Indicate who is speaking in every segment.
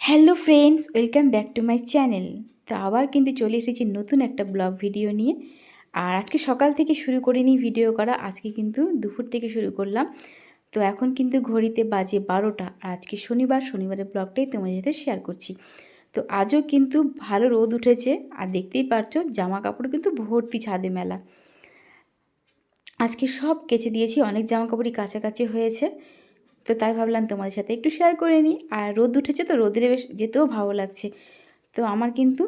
Speaker 1: Hello friends, welcome back to my channel. তো আবার কিন্তু চলে এসেছি নতুন একটা ব্লগ ভিডিও নিয়ে। আর আজকে সকাল থেকে শুরু করিনি ভিডিও করা, আজকে কিন্তু দুপুর থেকে শুরু করলাম। তো এখন কিন্তু ঘড়িতে বাজে 12টা, আর আজকে শনিবারের ব্লগটাই তোমাদের সাথে শেয়ার করছি। তো আজও কিন্তু ভালো রোদ উঠেছে, আর দেখতেই পারছো জামা কাপড় কিন্তু ভর্তি ছাদে মেলা। আজকে সব কেচে দিয়েছি, অনেক জামা কাপড়ই কাছাকাছি হয়েছে। তো তাই ভাবলাম তোমাদের সাথে একটু শেয়ার করে নিই। আর রোদ উঠেছে তো রোদে বেশ যেতেও ভালো লাগছে। তো আমার কিন্তু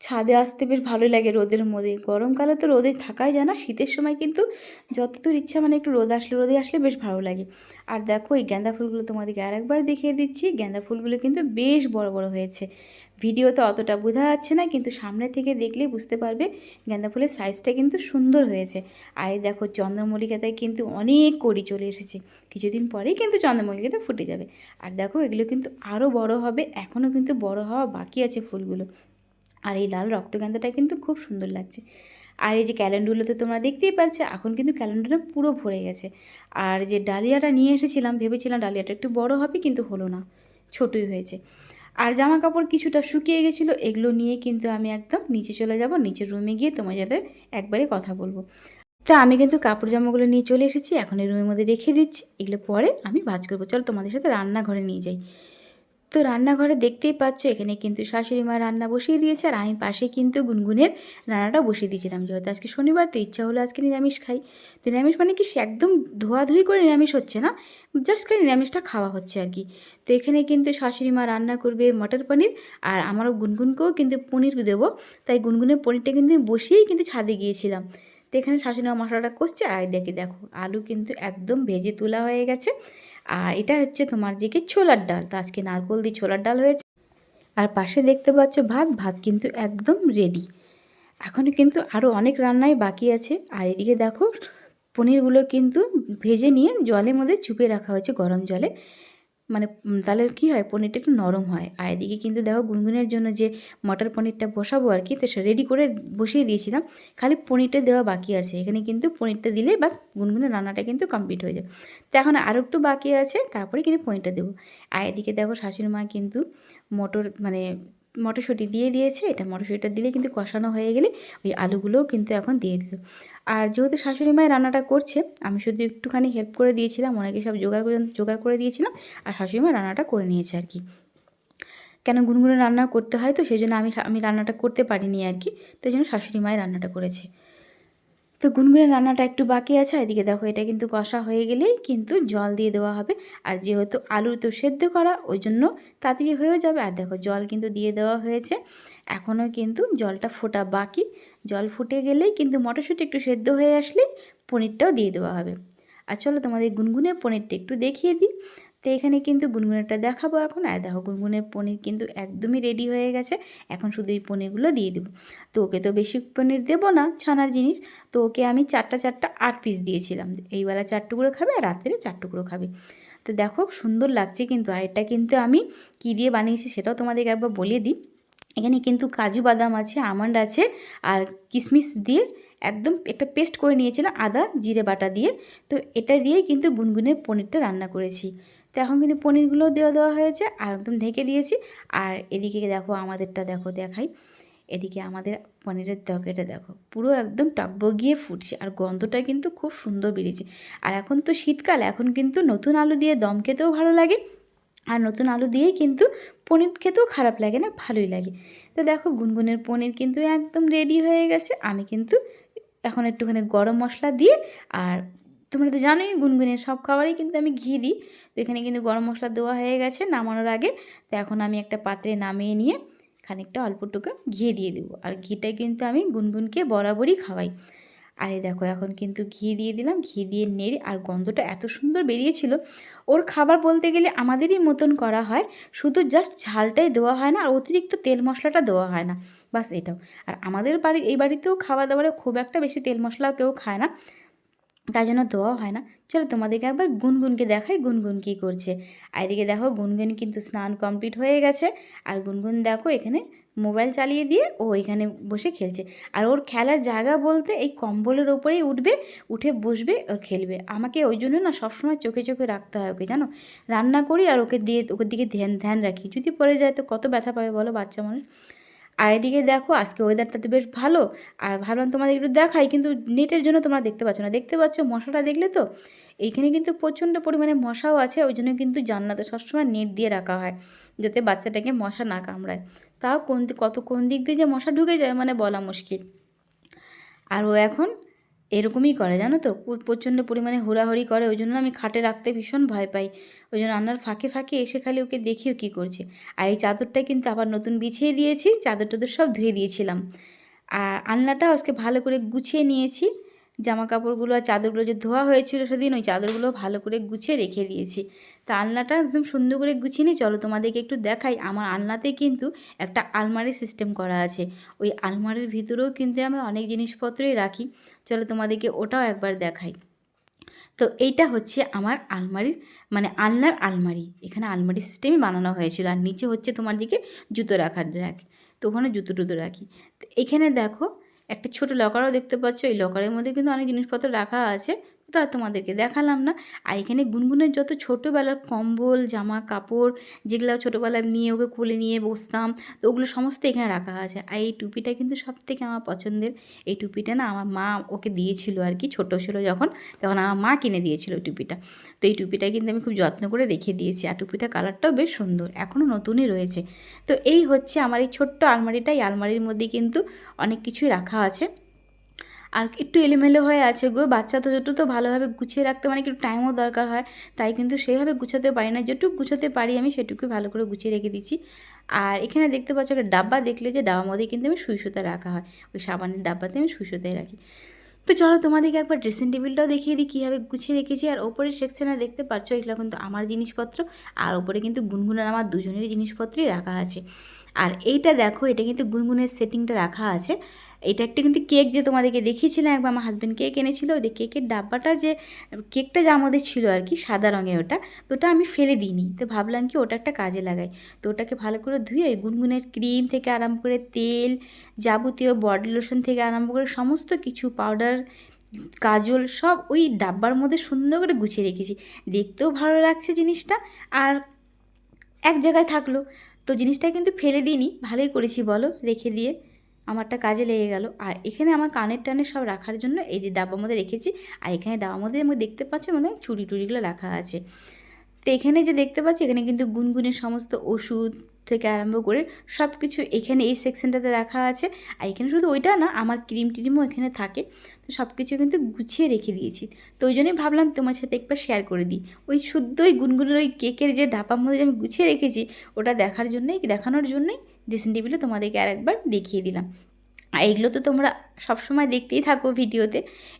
Speaker 1: ছাদে আসতে বেশ ভালোই লাগে রোদের মধ্যে। গরমকালে তো রোদে থাকাই যায় না, শীতের সময় কিন্তু যতদূর ইচ্ছা মানে একটু রোদে আসলে বেশ ভালো লাগে। আর দেখো এই গাঁদা ফুলগুলো তোমাদেরকে আরেকবার দেখিয়ে দিচ্ছি। গাঁদা ফুলগুলো কিন্তু বেশ বড় বড় হয়েছে। ভিডিওতে অতটা বোঝা যাচ্ছে না, কিন্তু সামনে থেকে দেখলেই বুঝতে পারবে গাঁদা ফুলের সাইজটা কিন্তু সুন্দর হয়েছে। আর এই দেখো চন্দ্রমল্লিকাটায় কিন্তু অনেক কড়ি চলে এসেছে, কিছুদিন পরেই কিন্তু চন্দ্রমল্লিকাটা ফুটে যাবে। আর দেখো এগুলো কিন্তু আরও বড় হবে, এখনও কিন্তু বড় হওয়া বাকি আছে ফুলগুলো। আর এই লাল রক্তগেন্দাটা কিন্তু খুব সুন্দর লাগছে। আর এই যে ক্যালেন্ডুলোতে তোমরা দেখতেই পারছো, এখন কিন্তু ক্যালেন্ডারটা পুরো ভরে গেছে। আর যে ডালিয়াটা নিয়ে এসেছিলাম, ভেবেছিলাম ডালিয়াটা একটু বড় হবে, কিন্তু হলো না, ছোটই হয়েছে। আর জামা কাপড় কিছুটা শুকিয়ে গেছিলো, এগুলো নিয়ে কিন্তু আমি একদম নিচে চলে যাব, নিচের রুমে গিয়ে তোমার সাথে একবারে কথা বলবো। তো আমি কিন্তু কাপড় জামাগুলো নিয়ে চলে এসেছি, এখন এই রুমের মধ্যে রেখে দিচ্ছি। এগুলো পরে আমি ভাঁজ করবো। চলো তোমাদের সাথে রান্নাঘরে নিয়ে যাই। তো রান্নাঘরে দেখতেই পাচ্ছ, এখানে কিন্তু শাশুড়ি মা রান্না বসিয়ে দিয়েছে, আর আমি পাশে কিন্তু গুনগুনের রান্নাটা বসিয়ে দিয়েছিলাম। যেহেতু আজকে শনিবার, তো ইচ্ছা হলো আজকে নিরামিষ খাই। তো নিরামিষ মানে কি, সে একদম ধোয়াধুয়ি করে নিরামিষ হচ্ছে না, জাস্ট করে নিরামিষটা খাওয়া হচ্ছে আর কি। তো এখানে কিন্তু শাশুড়ি মা রান্না করবে মটর পনির, আর আমারও গুনগুনকেও কিন্তু পনির দেবো। তাই গুনগুনের পনিরটা কিন্তু বসিয়েই কিন্তু ছাদে গিয়েছিলাম। তো এখানে শাশুড়ি মা মশলাটা কষছে, আর দেখো আলু কিন্তু একদম ভেজে তোলা হয়ে গেছে। আর এটা হচ্ছে তোমার যে কি ছোলার ডাল, তো আজকে নারকোল দিয়ে ছোলার ডাল হয়েছে। আর পাশে দেখতে পাচ্ছ ভাত কিন্তু একদম রেডি। এখনও কিন্তু আরও অনেক রান্নাই বাকি আছে। আর এদিকে দেখো পনিরগুলো কিন্তু ভেজে নিয়ে জলের মধ্যে চুপে রাখা হয়েছে, গরম জলে। মানে তাহলে কী হয়, পনিরটা একটু নরম হয়। আর এদিকে কিন্তু দেখো গুনগুনের জন্য যে মটর পনিরটা বসাবো আর কি, তো সে রেডি করে বসিয়ে দিয়েছিলাম, খালি পনিরটা দেওয়া বাকি আছে। এখানে কিন্তু পনিরটা দিলে বাস গুনগুনের রান্নাটা কিন্তু কমপ্লিট হয়ে যাবে। তো এখন আরও একটু বাকি আছে, তারপরে কিন্তু পনিরটা দেবো। আর এদিকে দেখো শাশুড়ি মা কিন্তু মটরশুঁটি দিয়ে দিয়েছে। এটা মটরশুঁটিটা দিলে কিন্তু কষানো হয়ে গেলে ওই আলুগুলোও কিন্তু এখন দিয়ে দিল। আর যেহেতু শাশুড়ি মায়ের রান্নাটা করছে, আমি শুধু একটুখানি হেল্প করে দিয়েছিলাম, ওনাকে সব জোগাড় করে দিয়েছিলাম, আর শাশুড়ি মা রান্নাটা করে নিয়েছে আর কি। কেন গুনগুনে রান্না করতে হয়, তো সেই জন্য আমি রান্নাটা করতে পারিনি আর কি, তো এই জন্য শাশুড়ি মায়ের রান্নাটা করেছে। তো গুনগুনের রান্নাটা একটু বাকি আছে। এদিকে দেখো এটা কিন্তু কষা হয়ে গেলেই কিন্তু জল দিয়ে দেওয়া হবে। আর যেহেতু আলু তো সেদ্ধ করা, ওই জন্য তাড়াতাড়ি হয়েও যাবে। আর দেখো জল কিন্তু দিয়ে দেওয়া হয়েছে, এখনও কিন্তু জলটা ফোটা বাকি। জল ফুটে গেলেই কিন্তু মটরশুঁটি একটু সেদ্ধ হয়ে আসলে পনিরটাও দিয়ে দেওয়া হবে। আর চলো তোমাদের গুনগুনের পনিরটা একটু দেখিয়ে দিই। তো এখানে কিন্তু গুনগুনেরটা দেখাবো এখন। আর দেখো গুনগুনের পনির কিন্তু একদমই রেডি হয়ে গেছে, এখন শুধু এই পনিরগুলো দিয়ে দেবো। তো ওকে তো বেশি পনির দেবো না, ছানার জিনিস। তো ওকে আমি চারটা 8 পিস দিয়েছিলাম, এইবেলা 4 টুকরো খাবে আর রাত্রে 4 টুকরো খাবে। তো দেখো সুন্দর লাগছে কিন্তু। আর এটা কিন্তু আমি কী দিয়ে বানিয়েছি সেটাও তোমাদেরকে একবার বলিয়ে দিই। এখানে কিন্তু কাজু বাদাম আছে, আমন্ড আছে, আর কিশমিশ দিয়ে একদম একটা পেস্ট করে নিয়েছিলাম, আদা জিরে বাটা দিয়ে। তো এটা দিয়েই কিন্তু গুনগুনের পনিরটা রান্না করেছি। তো এখন কিন্তু পনিরগুলো দেওয়া হয়েছে, আর একদম ঢেকে দিয়েছি। আর এদিকে দেখো আমাদেরটা দেখাই। এদিকে আমাদের পনিরের তরকারিটা দেখো পুরো একদম টকবগিয়ে ফুটছে, আর গন্ধটা কিন্তু খুব সুন্দর বেরিয়েছে। আর এখন তো শীতকাল, এখন কিন্তু নতুন আলু দিয়ে দম খেতেও ভালো লাগে, আর নতুন আলু দিয়েই কিন্তু পনির খেতেও খারাপ লাগে না, ভালোই লাগে। তো দেখো গুনগুনের পনির কিন্তু একদম রেডি হয়ে গেছে। আমি কিন্তু এখন একটুখানি গরম মশলা দিয়ে, আর তোমরা তো জানোই গুনগুনের সব খাবারেই কিন্তু আমি ঘি দিই। তো এখানে কিন্তু গরম মশলা দেওয়া হয়ে গেছে নামানোর আগে। তো এখন আমি একটা পাত্রে নামিয়ে নিয়ে খানিকটা অল্পটুকু ঘি দিয়ে দেবো। আর ঘিটা কিন্তু আমি গুনগুনকে বরাবরই খাওয়াই। আর এই দেখো এখন কিন্তু ঘি দিয়ে দিলাম, ঘি দিয়ে নেড়ে, আর গন্ধটা এত সুন্দর বেরিয়েছিল। ওর খাবার বলতে গেলে আমাদেরই মতন করা হয়, শুধু জাস্ট ঝালটাই দেওয়া হয় না, আর অতিরিক্ত তেল মশলাটা দেওয়া হয় না, বাস এটাও। আর আমাদের এই বাড়িতেও খাওয়া দাওয়ারে খুব একটা বেশি তেল মশলা কেউ খায় না, তাই জন্য দেওয়াও হয় না। চলো তোমাদেরকে একবার গুনগুনকে দেখাই গুনগুন কী করছে। আর এদিকে দেখো গুনগুন কিন্তু স্নান কমপ্লিট হয়ে গেছে। আর গুনগুন দেখো এখানে মোবাইল চালিয়ে দিয়ে ও এখানে বসে খেলছে। আর ওর খেলার জায়গা বলতে এই কম্বলের ওপরেই উঠবে, উঠে বসবে, ও খেলবে। আমাকে ওই জন্য না সবসময় চোখে চোখে রাখতে হয় ওকে, জানো। রান্না করি আর ওকে দিকে ধ্যান ধ্যান রাখি, যদি পড়ে যায় তো কত ব্যথা পাবে বলো বাচ্চা মানুষ। আর এদিকে দেখো আজকে ওয়েদারটা তো বেশ ভালো, আর ভাবলাম তোমাদের একটু দেখাই, কিন্তু নেটের জন্য তোমরা দেখতে পাচ্ছ না। দেখতে পাচ্ছ মশাটা, দেখলে তো? এইখানে কিন্তু প্রচণ্ড পরিমাণে মশাও আছে, ওই জন্য কিন্তু জান্নাতে সবসময় নেট দিয়ে রাখা হয়, যাতে বাচ্চাটাকে মশা না কামড়ায়। তাও কোন দিক দিয়ে যে মশা ঢুকে যায় মানে বলা মুশকিল। আর ও এখন এরকমই করে, জানো তো, প্রচণ্ড পরিমাণে হুড়াহুড়ি করে, ওই জন্য আমি খাটে রাখতে ভীষণ ভয় পাই। ওই জন্য রান্নার ফাঁকে ফাঁকে এসে খালি ওকে দেখিও কী করছে। আর এই চাদরটা কিন্তু আবার নতুন বিছিয়ে দিয়েছি, চাদর টাদর সব ধুয়ে দিয়েছিলাম। আর আলনাটা আজকে ভালো করে গুছিয়ে নিয়েছি, জামা কাপড়গুলো আর চাদরগুলো যে ধোয়া হয়েছিল সেদিন, ওই চাদরগুলো ভালো করে গুছিয়ে রেখে দিয়েছি। তা আলনাটা একদম সুন্দর করে গুছিয়ে নিই। চলো তোমাদেরকে একটু দেখাই। আমার আলনাতে কিন্তু একটা আলমারি সিস্টেম করা আছে, ওই আলমারির ভিতরেও কিন্তু আমি অনেক জিনিসপত্রই রাখি। চলো তোমাদেরকে ওটাও একবার দেখাই। তো এইটা হচ্ছে আমার আলমারির মানে আলনার আলমারি। এখানে আলমারি সিস্টেমই বানানো হয়েছিল, আর নিচে হচ্ছে তোমার দিকে জুতো রাখার র্যাক, তো ওখানে জুতো টুতো রাখি। তো এখানে দেখো একটা ছোট লকারও দেখতে পাচ্ছ, এই লকারের মধ্যে কিন্তু অনেক জিনিসপত্র রাখা আছে, ওটা তোমাদেরকে দেখালাম না। আর এখানে গুনগুনের যত ছোটোবেলার কম্বল জামা কাপড়, যেগুলো ছোটোবেলায় নিয়ে ওকে কোলে নিয়ে বসতাম, তো ওগুলো সমস্ত এখানে রাখা আছে। আর এই টুপিটা কিন্তু সবথেকে আমার পছন্দের। এই টুপিটা না আমার মা ওকে দিয়েছিল আর কি, ছোটো ছিল যখন, তখন আমার মা কিনে দিয়েছিল ওই টুপিটা। তো এই টুপিটা কিন্তু আমি খুব যত্ন করে রেখে দিয়েছি, আর টুপিটা কালারটাও বেশ সুন্দর, এখনও নতুনই রয়েছে। তো এই হচ্ছে আমার এই ছোট্ট আলমারিটা। এই আলমারির মধ্যে কিন্তু অনেক কিছুই রাখা আছে, আর একটু এলোমেলো হয়ে আছে গো। বাচ্চা তো যেটুকু তো ভালোভাবে গুছিয়ে রাখতে মানে একটু টাইমও দরকার হয়, তাই কিন্তু সেইভাবে গুছাতে পারি না। যেটুকু গুছাতে পারি আমি সেটুকুই ভালো করে গুছিয়ে রেখে দিচ্ছি। আর এখানে দেখতে পাচ্ছ একটা ডাব্বা, দেখলে যে ডাব্বার মধ্যে কিন্তু আমি সুই সুতা রাখা হয়, ওই সাবানের ডাব্বাতে আমি সুই সুতাই রাখি। তো চলো তোমাদেরকে একবার ড্রেসিং টেবিলটাও দেখিয়ে দিই কীভাবে গুছিয়ে রেখেছি। আর ওপরের সেকশনে দেখতে পাচ্ছ এগুলো কিন্তু আমার জিনিসপত্র, আর ওপরে কিন্তু গুনগুনের আমার দুজনেরই জিনিসপত্রই রাখা আছে। আর এইটা দেখো, এটা কিন্তু গুনগুনের সেটিংটা রাখা আছে। এটা একটা কিন্তু কেক, যে তোমাদেরকে দেখিয়েছিলাম একবার, আমার হাজব্যান্ড কেক এনেছিল, ওই কেকের ডাব্বাটা যে কেকটা যে আমাদের ছিল আর কি সাদা রঙের, ওটা তো ওটা আমি ফেলে দিইনি, তো ভাবলাম কি ওটা একটা কাজে লাগাই। তো ওটাকে ভালো করে ধুয়ে গুনগুনের ক্রিম থেকে আরম্ভ করে তেল, যাবতীয় বডি লোশন থেকে আরম্ভ করে সমস্ত কিছু, পাউডার, কাজল, সব ওই ডাব্বার মধ্যে সুন্দর করে গুছিয়ে রেখেছি। দেখতেও ভালো লাগছে জিনিসটা, আর এক জায়গায় থাকলো। তো জিনিসটা কিন্তু ফেলে দিইনি, ভালোই করেছি বলো, রেখে দিয়ে আমারটা কাজে লেগে গেল। আর এখানে আমার কানের টানের সব রাখার জন্য এই যে ডাব্বার মধ্যে রেখেছি, আর এখানে ডাব্বার মধ্যে আমি দেখতে পাচ্ছি মানে চুড়ি টুড়িগুলো রাখা আছে। তো এখানে যে দেখতে পাচ্ছি এখানে কিন্তু গুনগুনের সমস্ত ওষুধ থেকে আরম্ভ করে সব কিছু এখানে এই সেকশনটাতে রাখা আছে। আর এখানে শুধু ওইটা না, আমার ক্রিম টিমও এখানে থাকে, তো সব কিছু কিন্তু গুছিয়ে রেখে দিয়েছি। তো ওই জন্যই ভাবলাম তোমার সাথে একবার শেয়ার করে দিই। ওই শুদ্ধই গুনগুনের ওই কেকের যে ডাব্বার মধ্যে যে আমি গুছিয়ে রেখেছি, ওটা দেখানোর জন্যই ড্রেসিং টেবিলে তোমাদেরকে আরেকবার দেখিয়ে দিলাম। আর এগুলো তো তোমরা সবসময় দেখতেই থাকো ভিডিওতে,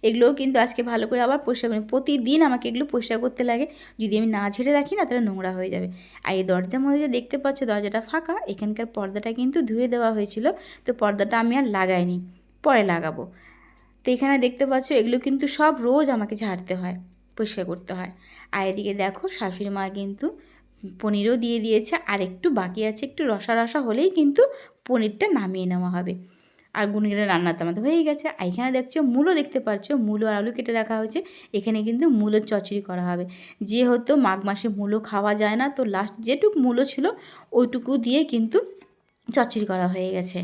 Speaker 1: এগুলোও কিন্তু আজকে ভালো করে আবার পরিষ্কার করি। প্রতিদিন আমাকে এগুলো পরিষ্কার করতে লাগে, যদি আমি না ঝেড়ে রাখি না তাহলে নোংরা হয়ে যাবে। আর এই দরজার মধ্যে যে দেখতে পাচ্ছ দরজাটা ফাঁকা, এখানকার পর্দাটা কিন্তু ধুয়ে দেওয়া হয়েছিল, তো পর্দাটা আমি আর লাগাইনি, পরে লাগাবো। তো এখানে দেখতে পাচ্ছ এগুলো কিন্তু সব রোজ আমাকে ঝাড়তে হয়, পরিষ্কার করতে হয়। আর এদিকে দেখো শাশুড়ি মা কিন্তু পনিরও দিয়ে দিয়েছে, আর একটু বাকি আছে, একটু রসা রসা হলেই কিন্তু পনিরটা নামিয়ে নেওয়া হবে। আর গুনগুনের রান্না তো আমাদের হয়েই গেছে। আর এখানে দেখছো মূলো দেখতে পাচ্ছো, মূলো আর আলু কেটে রাখা হয়েছে। এখানে কিন্তু মূলোর চচ্চড়ি করা হবে, যেহেতু মাঘ মাসে মূলো খাওয়া যায় না, তো লাস্ট যেটুকু মূলো ছিল ওইটুকু দিয়ে কিন্তু চচ্চড়ি করা হয়ে গেছে।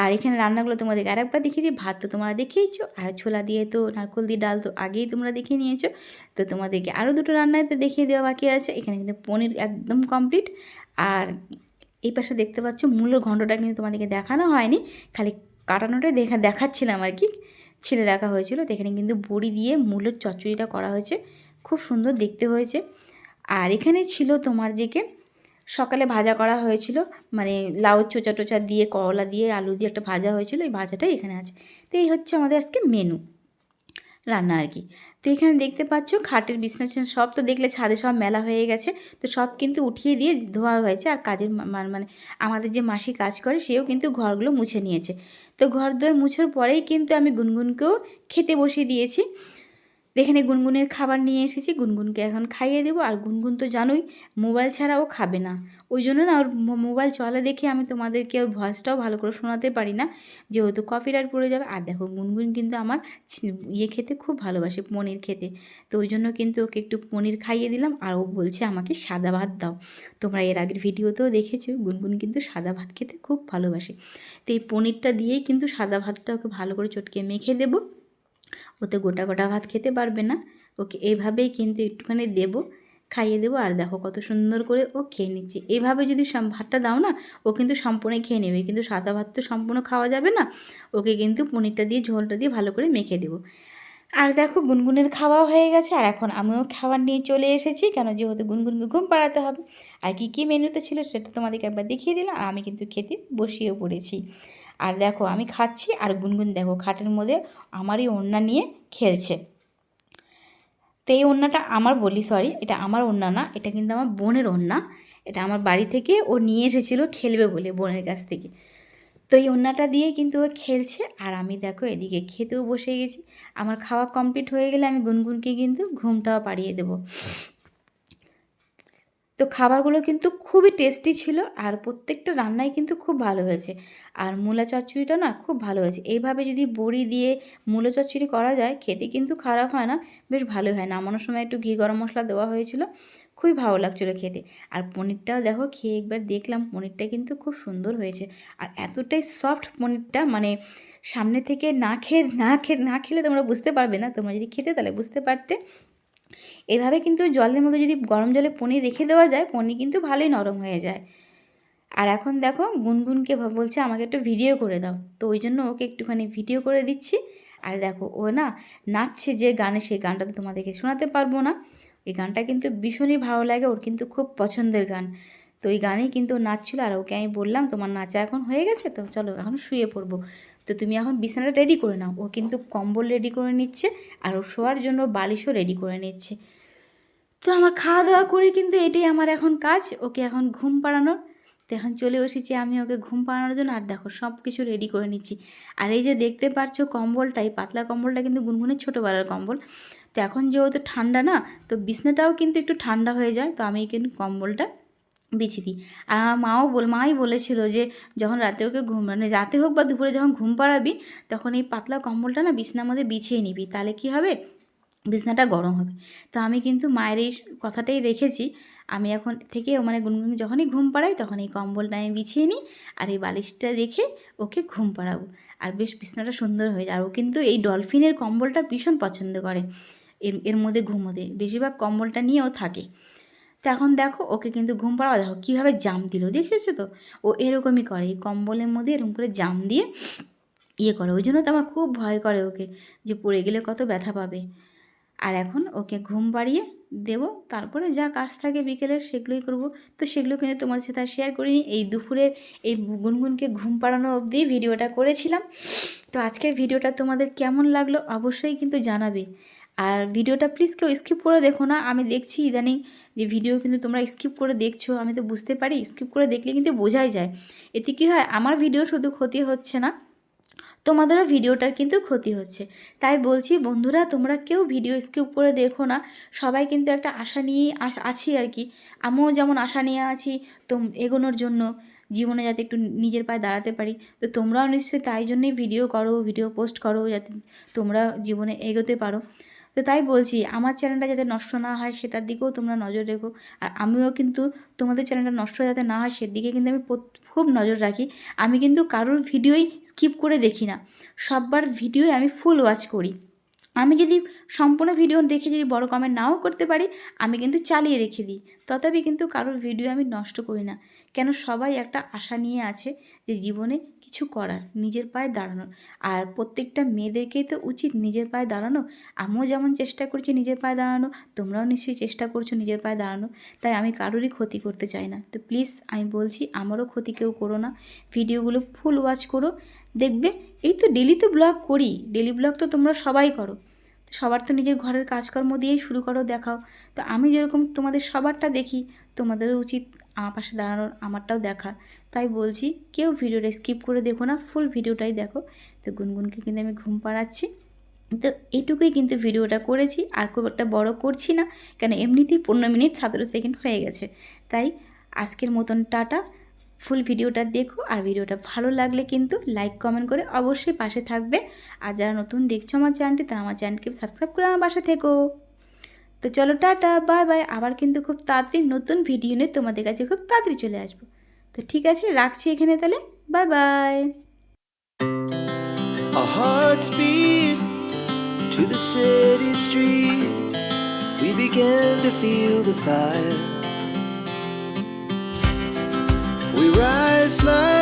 Speaker 1: আর এখানে রান্নাগুলো তোমাদেরকে আরেকবার দেখিয়ে দিই। ভাত তো তোমরা দেখেইছো, আর ছোলা দিয়ে তো নারকোল দিয়ে ডাল তো আগেই তোমরা দেখে নিয়েছো। তো তোমাদেরকে আরও দুটো রান্নাতে দেখিয়ে দেওয়া বাকি আছে। এখানে কিন্তু পনির একদম কমপ্লিট। আর এই পাশে দেখতে পাচ্ছ মূলোর ঘণ্টটা কিন্তু তোমাদেরকে দেখানো হয়নি, খালি কাটানোটাই দেখাচ্ছিলাম আর কি, ছিঁড়ে রাখা হয়েছিল। তো এখানে কিন্তু বড়ি দিয়ে মূলোর চচ্চড়িটা করা হয়েছে, খুব সুন্দর দেখতে হয়েছে। আর এখানে ছিল তোমার সকালে ভাজা করা হয়েছিল, মানে লাউ চোচা টোচা দিয়ে, করলা দিয়ে, আলু দিয়ে একটা ভাজা হয়েছিল, এই ভাজাটাই এখানে আছে। তো এই হচ্ছে আমাদের আজকে মেনু রান্না আর কি। তো এখানে দেখতে পাচ্ছ খাটের বিছনা সব তো দেখলে ছাদে সব মেলা হয়ে গেছে, তো সব কিন্তু উঠিয়ে দিয়ে ধোয়া হয়েছে। আর কাজের মানে আমাদের যে মাসি কাজ করে সেও কিন্তু ঘরগুলো মুছে নিয়েছে। তো ঘর দোর মুছার পরেই কিন্তু আমি গুনগুনকেও খেতে বসিয়ে দিয়েছি। এখানে গুনগুনের খাবার নিয়ে এসেছি, গুনগুনকে এখন খাইয়ে দেবো। আর গুনগুন তো জানোই মোবাইল ছাড়া ও খাবে না, ওই জন্য না ওর মোবাইল চলে দেখে আমি তোমাদেরকে ওই ভয়েসটাও ভালো করে শোনাতে পারি না, যেহেতু কপিরাইট পড়ে যাবে। আর দেখো গুনগুন কিন্তু আমার ইয়ে খেতে খুব ভালোবাসে, পনির খেতে, তো ওই জন্য কিন্তু ওকে একটু পনির খাইয়ে দিলাম। আর ও বলছে আমাকে সাদা ভাত দাও। তোমরা এর আগের ভিডিওতেও দেখেছো গুনগুন কিন্তু সাদা ভাত খেতে খুব ভালোবাসে। তো এই পনিরটা দিয়েই কিন্তু সাদা ভাতটা ওকে ভালো করে চটকে মেখে দেবো, ওতে গোটা গোটা ভাত খেতে পারবে না, ওকে এইভাবেই কিন্তু একটুখানি দেবো, খাইয়ে দেবো। আর দেখো কত সুন্দর করে ও খেয়ে নিচ্ছে। এইভাবে যদি ভাতটা দাও না, ও কিন্তু সম্পূর্ণ খেয়ে নেবে, কিন্তু সাদা ভাত তো সম্পূর্ণ খাওয়া যাবে না, ওকে কিন্তু পনিরটা দিয়ে ঝোলটা দিয়ে ভালো করে মেখে দেবো। আর দেখো গুনগুনের খাওয়াও হয়ে গেছে, আর এখন আমিও খাবার নিয়ে চলে এসেছি, কেন যেহেতু গুনগুনকে ঘুম পাড়াতে হবে। আর কী কী মেনুতে ছিল সেটা তোমাদেরকে একবার দেখিয়ে দিলাম, আর আমি কিন্তু খেতে বসিয়েও পড়েছি। আর দেখো আমি খাচ্ছি, আর গুনগুন দেখো খাটের মধ্যে আমারই ওড়না নিয়ে খেলছে। তো এই ওড়নাটা আমার সরি, এটা আমার ওড়না না, এটা কিন্তু আমার বোনের ওড়না। এটা আমার বাড়ি থেকে ও নিয়ে এসেছিলো খেলবে বলে বোনের কাছ থেকে। তো এই ওড়নাটা দিয়ে কিন্তু ও খেলছে, আর আমি দেখো এদিকে খেতেও বসে গেছি। আমার খাওয়া কমপ্লিট হয়ে গেলে আমি গুনগুনকে কিন্তু ঘুমটাও পাড়িয়ে দেবো। তো খাবারগুলো কিন্তু খুবই টেস্টি ছিল, আর প্রত্যেকটা রান্নাই কিন্তু খুব ভালো হয়েছে। আর মূলা চচ্চড়িটা না খুব ভালো হয়েছে। এইভাবে যদি বড়ি দিয়ে মূলা চচ্চড়ি করা যায়, খেতে কিন্তু খারাপ হয় না, বেশ ভালোই হয়। নামানোর সময় একটু ঘি গরম মশলা দেওয়া হয়েছিল, খুবই ভালো লাগছিলো খেতে। আর পনিরটাও দেখো খেয়ে একবার দেখলাম, পনিরটা কিন্তু খুব সুন্দর হয়েছে। আর এতটাই সফট পনিরটা, মানে সামনে থেকে না খেলে তোমরা বুঝতে পারবে না, তোমরা যদি খেতে তাহলে বুঝতে পারতে। এভাবে কিন্তু জলের মধ্যে যদি গরম জলে পনির রেখে দেওয়া যায়, পনির কিন্তু ভালোই নরম হয়ে যায়। আর এখন দেখো গুনগুনকে বলছে আমাকে একটু ভিডিও করে দাও, তো ওই জন্য ওকে একটুখানি ভিডিও করে দিচ্ছি। আর দেখো ও না নাচছে যে গানে, সেই গানটা তো তোমাদেরকে শোনাতে পারবো না। এই গানটা কিন্তু ভীষণই ভালো লাগে, ওর কিন্তু খুব পছন্দের গান। তো ওই গানেই কিন্তু ও নাচছিল। আর ওকে আমি বললাম তোমার নাচা এখন হয়ে গেছে, তো চলো এখন শুয়ে পড়বো, তো তুমি এখন বিছানাটা রেডি করে নাও। ও কিন্তু কম্বল রেডি করে নিচ্ছে, আর ও শোয়ার জন্য বালিশও রেডি করে নিচ্ছে। তো আমার খাওয়া দাওয়া করে কিন্তু এটাই আমার এখন কাজ, ওকে এখন ঘুম পাড়ানোর। তো এখন চলে এসেছি আমি ওকে ঘুম পাড়ানোর জন্য। আর দেখো সব কিছু রেডি করে নিচ্ছি। আর এই যে দেখতে পাচ্ছ কম্বলটা, এই পাতলা কম্বলটা কিন্তু গুনগুনের ছোটোবেলার কম্বল। তো এখন যেহেতু ঠান্ডা না, তো বিছনাটাও কিন্তু একটু ঠান্ডা হয়ে যায়, তো আমি কিন্তু কম্বলটা বিছিয়ে দিই। আর আমার মাই বলেছিল যে যখন রাতে ওকে মানে রাতে হোক বা দুপুরে যখন ঘুম পাড়াবি, তখন এই পাতলা কম্বলটা না বিছনার মধ্যে বিছিয়ে নিবি, তাহলে কী হবে, বিছনাটা গরম হবে। তো আমি কিন্তু মায়ের এই কথাটাই রেখেছি। আমি এখন থেকে মানে গুনগুন যখনই ঘুম পাড়াই, তখন এই কম্বলটা আমি বিছিয়ে নিই, আর এই বালিশটা রেখে ওকে ঘুম পাড়াবো। আর বেশ বিছনাটা সুন্দর হয়ে যায়। আর ও কিন্তু এই ডলফিনের কম্বলটা ভীষণ পছন্দ করে, এর মধ্যে ঘুমোতে বেশিরভাগ কম্বলটা নিয়েও থাকে। তো এখন দেখো ওকে কিন্তু ঘুম পাড়াবো, দেখো কীভাবে জাম দিল, দেখেছো তো, ও এরকমই করে, এই কম্বলের মধ্যে এরকম করে জাম দিয়ে ইয়ে করে। ওই জন্য তো আমার খুব ভয় করে ওকে, যে পড়ে গেলে কত ব্যথা পাবে। আর এখন ওকে ঘুম পাড়িয়ে দেবো, তারপরে যা কাজ থাকে বিকেলের সেগুলোই করব। তো সেগুলো কিন্তু তোমাদের সাথে শেয়ার করিনি, এই দুপুরের এই গুনগুনকে ঘুম পাড়ানো অবধি ভিডিওটা করেছিলাম। তো আজকের ভিডিওটা তোমাদের কেমন লাগলো অবশ্যই কিন্তু জানাবে। আর ভিডিওটা প্লিজ কেউ স্কিপ করে দেখো না। আমি দেখছি ইদানিং যে ভিডিও কিন্তু তোমরা স্কিপ করে দেখছো, আমি তো বুঝতে পারি, স্কিপ করে দেখলে কিন্তু বোঝাই যায়। এতে কী হয়, আমার ভিডিও শুধু ক্ষতি হচ্ছে না, তোমাদেরও ভিডিওটার কিন্তু ক্ষতি হচ্ছে। তাই বলছি বন্ধুরা, তোমরা কেউ ভিডিও স্কিপ করে দেখো না। সবাই কিন্তু একটা আশা নিয়েই আছি আর কি। আমিও যেমন আশা নিয়ে আছি এগোনোর জন্য, জীবনে যাতে একটু নিজের পায়ে দাঁড়াতে পারি। তো তোমরাও নিশ্চয়ই তাই জন্যই ভিডিও করো, ভিডিও পোস্ট করো, যাতে তোমরা জীবনে এগোতে পারো। তো তাই বলছি আমার চ্যানেলটা যাতে নষ্ট না হয় সেটার দিকেও তোমরা নজর রেখো। আর আমিও কিন্তু তোমাদের চ্যানেলটা নষ্ট যাতে না হয় সেদিকে কিন্তু আমি খুব নজর রাখি। আমি কিন্তু কারোর ভিডিওই স্কিপ করে দেখি না, সববার ভিডিওই আমি ফুল ওয়াচ করি। আমি যদি সম্পূর্ণ ভিডিও দেখে যদি বড় কমেন্ট নাও করতে পারি, আমি কিন্তু চালিয়ে রেখে দিই। তথাপি কিন্তু কারোর ভিডিও আমি নষ্ট করি না, কেন সবাই একটা আশা নিয়ে আছে যে জীবনে কিছু করার, নিজের পায়ে দাঁড়ানোর। আর প্রত্যেকটা মেয়েদেরকেই তো উচিত নিজের পায়ে দাঁড়ানো। আমিও যেমন চেষ্টা করছি নিজের পায়ে দাঁড়ানো, তোমরাও নিশ্চয়ই চেষ্টা করছো নিজের পায়ে দাঁড়ানো। তাই আমি কারোরই ক্ষতি করতে চাই না। তো প্লিজ আমি বলছি আমারও ক্ষতি কেউ করো না, ভিডিওগুলো ফুল ওয়াচ করো। দেখবে এই তো ডেলি তো ব্লগ করি, ডেলি ব্লগ তো তোমরা সবাই করো, সবার তো নিজের ঘরের কাজকর্ম দিয়েই শুরু করো দেখাও। তো আমি যেরকম তোমাদের সবারটা দেখি, তোমাদেরও উচিত আমার পাশে দাঁড়ানোর, আমারটাও দেখা। তাই বলছি কেউ ভিডিওটা স্কিপ করে দেখো না, ফুল ভিডিওটাই দেখো। তো গুনগুনকে কিন্তু আমি ঘুম পাড়াচ্ছি। তো এইটুকুই কিন্তু ভিডিওটা করেছি, আর খুব একটা বড় করছি না, কেন এমনিতেই 15 মিনিট 17 সেকেন্ড হয়ে গেছে। তাই আজকের মতন টাটা। ফুল ভিডিওটা দেখো, আর ভিডিওটা ভালো লাগলে কিন্তু লাইক কমেন্ট করে অবশ্যই পাশে থাকবে। আর যারা নতুন দেখছো আমার চ্যানেলটি, তারা আমার চ্যানেলকে সাবস্ক্রাইব করে আমার পাশে থেকো। তো চলো টাটা, বাই বাই। আবার কিন্তু খুব তাড়াতাড়ি নতুন ভিডিও নিয়ে তোমাদের কাছে খুব তাড়াতাড়ি চলে আসবো। তো ঠিক আছে, রাখছি এখানে তাহলে, bye bye.
Speaker 2: Our hearts beat to the city streets. We began to feel the fire. We rise like